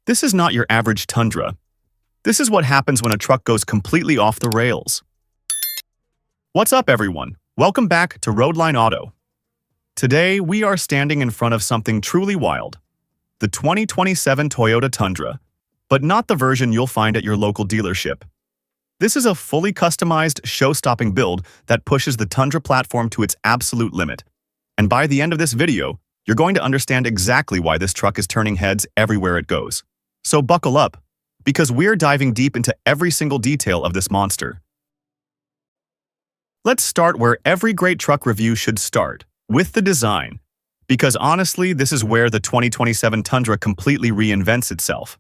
This is not your average Tundra. This is what happens when a truck goes completely off the rails. What's up, everyone? Welcome back to Roadline Auto. Today, we are standing in front of something truly wild. The 2027 Toyota Tundra, but not the version you'll find at your local dealership. This is a fully customized, show-stopping build that pushes the Tundra platform to its absolute limit. And by the end of this video, you're going to understand exactly why this truck is turning heads everywhere it goes. So buckle up, because we're diving deep into every single detail of this monster. Let's start where every great truck review should start, with the design. Because honestly, this is where the 2027 Tundra completely reinvents itself.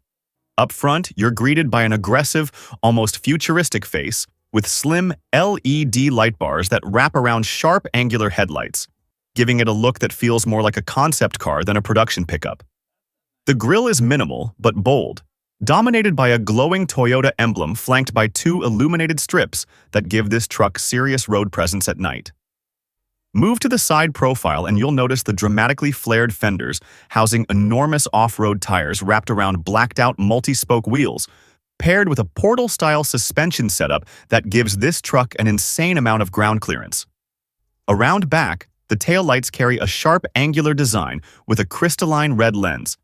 Up front, you're greeted by an aggressive, almost futuristic face with slim LED light bars that wrap around sharp angular headlights, giving it a look that feels more like a concept car than a production pickup. The grille is minimal but bold, dominated by a glowing Toyota emblem flanked by two illuminated strips that give this truck serious road presence at night. Move to the side profile and you'll notice the dramatically flared fenders housing enormous off-road tires wrapped around blacked-out multi-spoke wheels, paired with a portal-style suspension setup that gives this truck an insane amount of ground clearance. Around back, the taillights carry a sharp angular design with a crystalline red lens.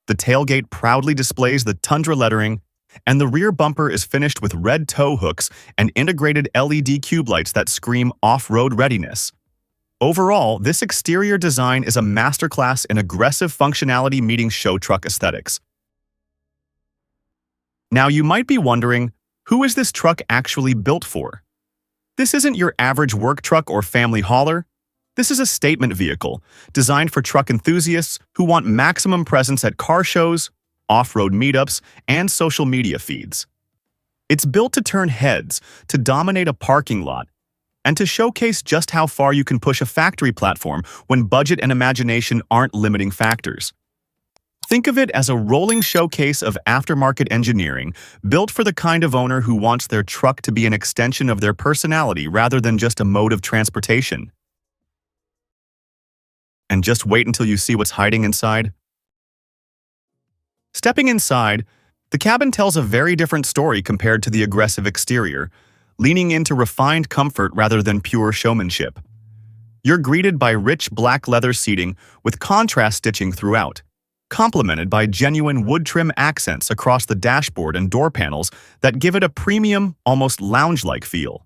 The tailgate proudly displays the Tundra lettering, and the rear bumper is finished with red tow hooks and integrated LED cube lights that scream off-road readiness. Overall, this exterior design is a masterclass in aggressive functionality meeting show truck aesthetics. Now you might be wondering, who is this truck actually built for? This isn't your average work truck or family hauler. This is a statement vehicle designed for truck enthusiasts who want maximum presence at car shows, off-road meetups, and social media feeds. It's built to turn heads, to dominate a parking lot, and to showcase just how far you can push a factory platform when budget and imagination aren't limiting factors. Think of it as a rolling showcase of aftermarket engineering, built for the kind of owner who wants their truck to be an extension of their personality rather than just a mode of transportation. And just wait until you see what's hiding inside. Stepping inside, the cabin tells a very different story compared to the aggressive exterior, leaning into refined comfort rather than pure showmanship. You're greeted by rich black leather seating with contrast stitching throughout, complemented by genuine wood trim accents across the dashboard and door panels that give it a premium, almost lounge-like feel.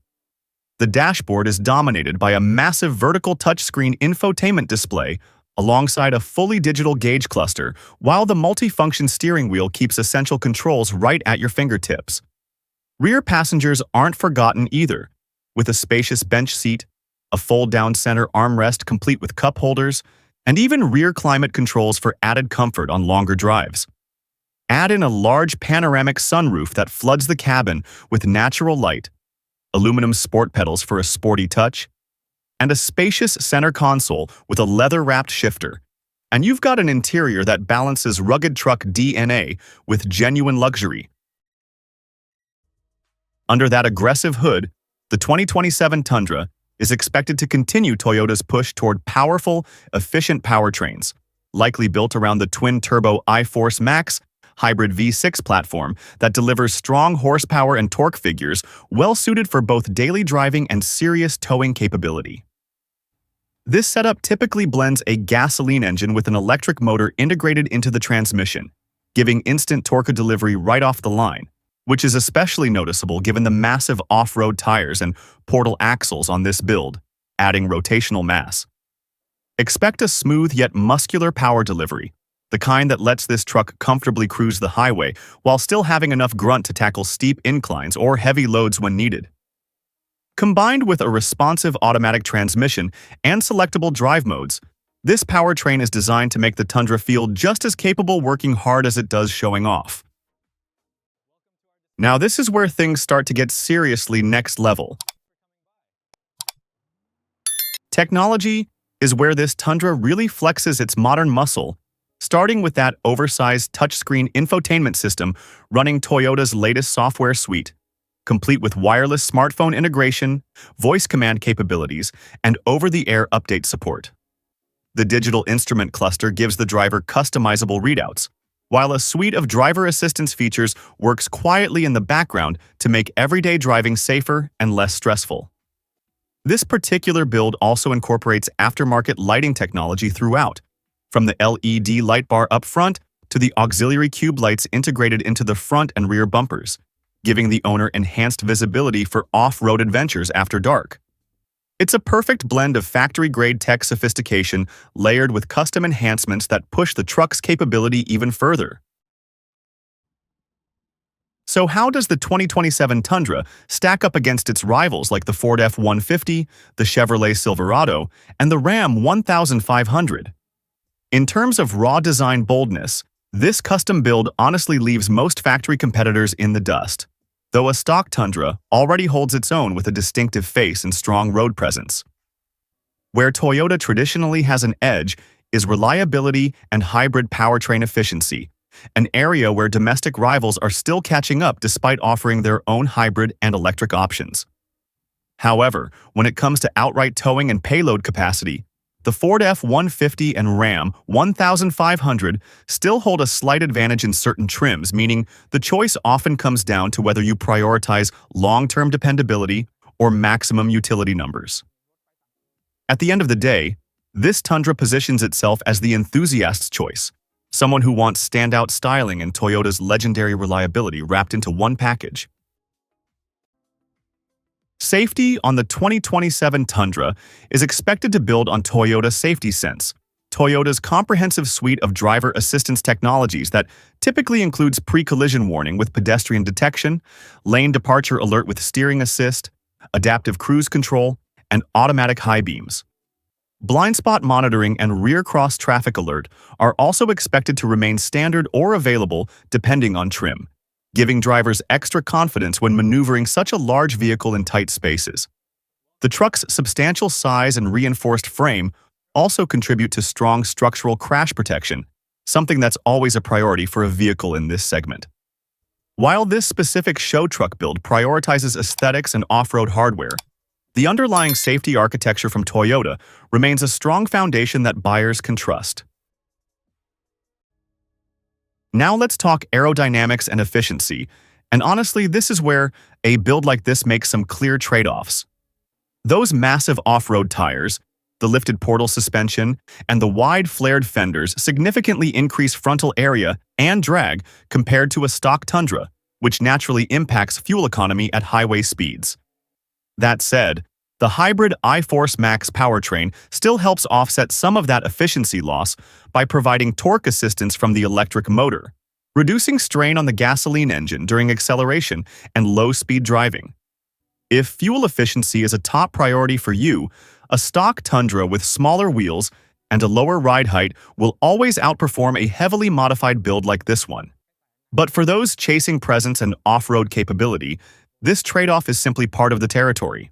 The dashboard is dominated by a massive vertical touchscreen infotainment display alongside a fully digital gauge cluster, while the multifunction steering wheel keeps essential controls right at your fingertips. Rear passengers aren't forgotten either, with a spacious bench seat, a fold-down center armrest complete with cup holders, and even rear climate controls for added comfort on longer drives. Add in a large panoramic sunroof that floods the cabin with natural light, aluminum sport pedals for a sporty touch, and a spacious center console with a leather-wrapped shifter. And you've got an interior that balances rugged truck DNA with genuine luxury. Under that aggressive hood, the 2027 Tundra is expected to continue Toyota's push toward powerful, efficient powertrains, likely built around the twin-turbo iForce Max hybrid V6 platform that delivers strong horsepower and torque figures well-suited for both daily driving and serious towing capability. This setup typically blends a gasoline engine with an electric motor integrated into the transmission, giving instant torque delivery right off the line, which is especially noticeable given the massive off-road tires and portal axles on this build, adding rotational mass. Expect a smooth yet muscular power delivery, the kind that lets this truck comfortably cruise the highway while still having enough grunt to tackle steep inclines or heavy loads when needed. Combined with a responsive automatic transmission and selectable drive modes, this powertrain is designed to make the Tundra feel just as capable working hard as it does showing off. Now this is where things start to get seriously next level. Technology is where this Tundra really flexes its modern muscle, starting with that oversized touchscreen infotainment system running Toyota's latest software suite, complete with wireless smartphone integration, voice command capabilities, and over-the-air update support. The digital instrument cluster gives the driver customizable readouts, while a suite of driver assistance features works quietly in the background to make everyday driving safer and less stressful. This particular build also incorporates aftermarket lighting technology throughout, from the LED light bar up front to the auxiliary cube lights integrated into the front and rear bumpers, giving the owner enhanced visibility for off-road adventures after dark. It's a perfect blend of factory-grade tech sophistication layered with custom enhancements that push the truck's capability even further. So how does the 2027 Tundra stack up against its rivals like the Ford F-150, the Chevrolet Silverado, and the Ram 1500? In terms of raw design boldness, this custom build honestly leaves most factory competitors in the dust, though a stock Tundra already holds its own with a distinctive face and strong road presence. Where Toyota traditionally has an edge is reliability and hybrid powertrain efficiency, an area where domestic rivals are still catching up despite offering their own hybrid and electric options. However, when it comes to outright towing and payload capacity, the Ford F-150 and Ram 1500 still hold a slight advantage in certain trims, meaning the choice often comes down to whether you prioritize long-term dependability or maximum utility numbers. At the end of the day, this Tundra positions itself as the enthusiast's choice, someone who wants standout styling and Toyota's legendary reliability wrapped into one package. Safety on the 2027 Tundra is expected to build on Toyota Safety Sense, Toyota's comprehensive suite of driver assistance technologies that typically includes pre-collision warning with pedestrian detection, lane departure alert with steering assist, adaptive cruise control, and automatic high beams. Blind spot monitoring and rear cross traffic alert are also expected to remain standard or available depending on trim, giving drivers extra confidence when maneuvering such a large vehicle in tight spaces. The truck's substantial size and reinforced frame also contribute to strong structural crash protection, something that's always a priority for a vehicle in this segment. While this specific show truck build prioritizes aesthetics and off-road hardware, the underlying safety architecture from Toyota remains a strong foundation that buyers can trust. Now let's talk aerodynamics and efficiency, and honestly, this is where a build like this makes some clear trade-offs. Those massive off-road tires, the lifted portal suspension, and the wide flared fenders significantly increase frontal area and drag compared to a stock Tundra, which naturally impacts fuel economy at highway speeds. That said, the hybrid iForce Max powertrain still helps offset some of that efficiency loss by providing torque assistance from the electric motor, reducing strain on the gasoline engine during acceleration and low-speed driving. If fuel efficiency is a top priority for you, a stock Tundra with smaller wheels and a lower ride height will always outperform a heavily modified build like this one. But for those chasing presence and off-road capability, this trade-off is simply part of the territory.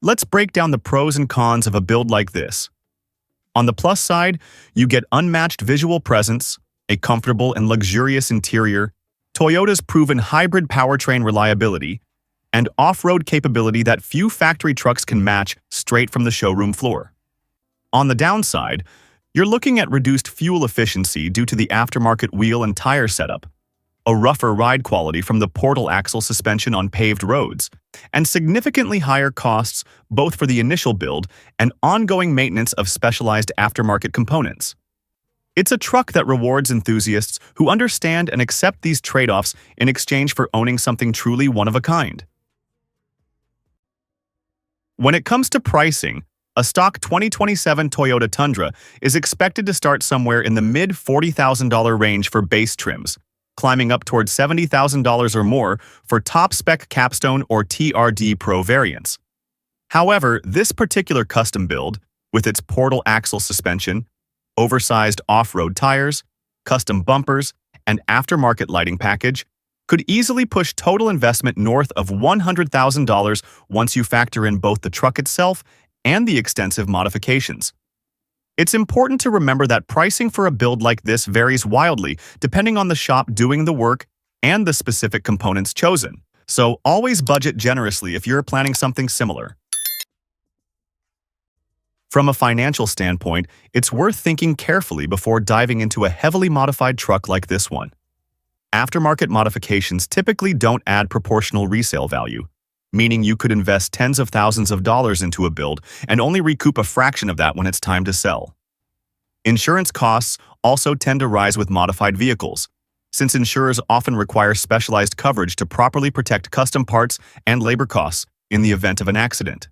Let's break down the pros and cons of a build like this. On the plus side, you get unmatched visual presence, a comfortable and luxurious interior, Toyota's proven hybrid powertrain reliability, and off-road capability that few factory trucks can match straight from the showroom floor. On the downside, you're looking at reduced fuel efficiency due to the aftermarket wheel and tire setup, a rougher ride quality from the portal axle suspension on paved roads, and significantly higher costs both for the initial build and ongoing maintenance of specialized aftermarket components. It's a truck that rewards enthusiasts who understand and accept these trade-offs in exchange for owning something truly one of a kind. When it comes to pricing, a stock 2027 Toyota Tundra is expected to start somewhere in the mid-$40,000 range for base trims, climbing up towards $70,000 or more for top-spec capstone or TRD Pro variants. However, this particular custom build, with its portal axle suspension, oversized off-road tires, custom bumpers, and aftermarket lighting package, could easily push total investment north of $100,000 once you factor in both the truck itself and the extensive modifications. It's important to remember that pricing for a build like this varies wildly depending on the shop doing the work and the specific components chosen, so always budget generously if you're planning something similar. From a financial standpoint, it's worth thinking carefully before diving into a heavily modified truck like this one. Aftermarket modifications typically don't add proportional resale value, meaning you could invest tens of thousands of dollars into a build and only recoup a fraction of that when it's time to sell. Insurance costs also tend to rise with modified vehicles, since insurers often require specialized coverage to properly protect custom parts and labor costs in the event of an accident.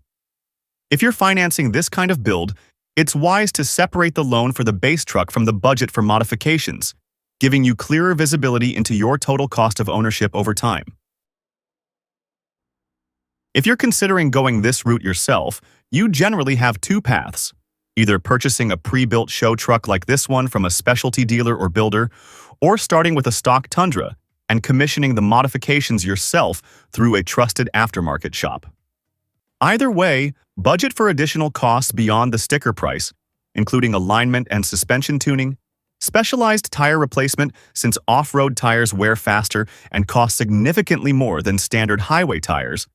If you're financing this kind of build, it's wise to separate the loan for the base truck from the budget for modifications, giving you clearer visibility into your total cost of ownership over time. If you're considering going this route yourself, you generally have two paths: either purchasing a pre-built show truck like this one from a specialty dealer or builder, or starting with a stock Tundra and commissioning the modifications yourself through a trusted aftermarket shop. Either way, budget for additional costs beyond the sticker price, including alignment and suspension tuning, specialized tire replacement since off-road tires wear faster and cost significantly more than standard highway tires,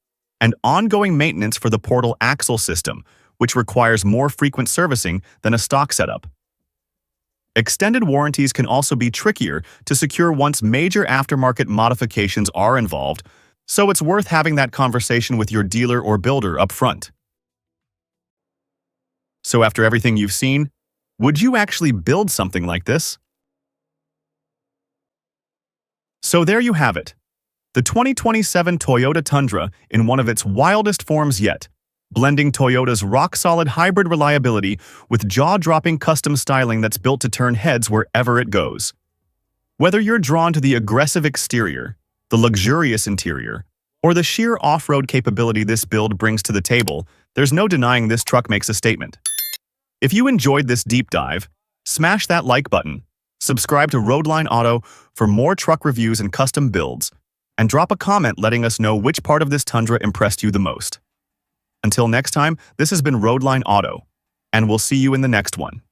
and ongoing maintenance for the portal axle system, which requires more frequent servicing than a stock setup. Extended warranties can also be trickier to secure once major aftermarket modifications are involved, so it's worth having that conversation with your dealer or builder up front. So after everything you've seen, would you actually build something like this? So there you have it, the 2027 Toyota Tundra in one of its wildest forms yet, blending Toyota's rock-solid hybrid reliability with jaw-dropping custom styling that's built to turn heads wherever it goes. Whether you're drawn to the aggressive exterior, the luxurious interior, or the sheer off-road capability this build brings to the table, there's no denying this truck makes a statement. If you enjoyed this deep dive, smash that like button, subscribe to Roadline Auto for more truck reviews and custom builds, and drop a comment letting us know which part of this Tundra impressed you the most. Until next time, this has been Roadline Auto, and we'll see you in the next one.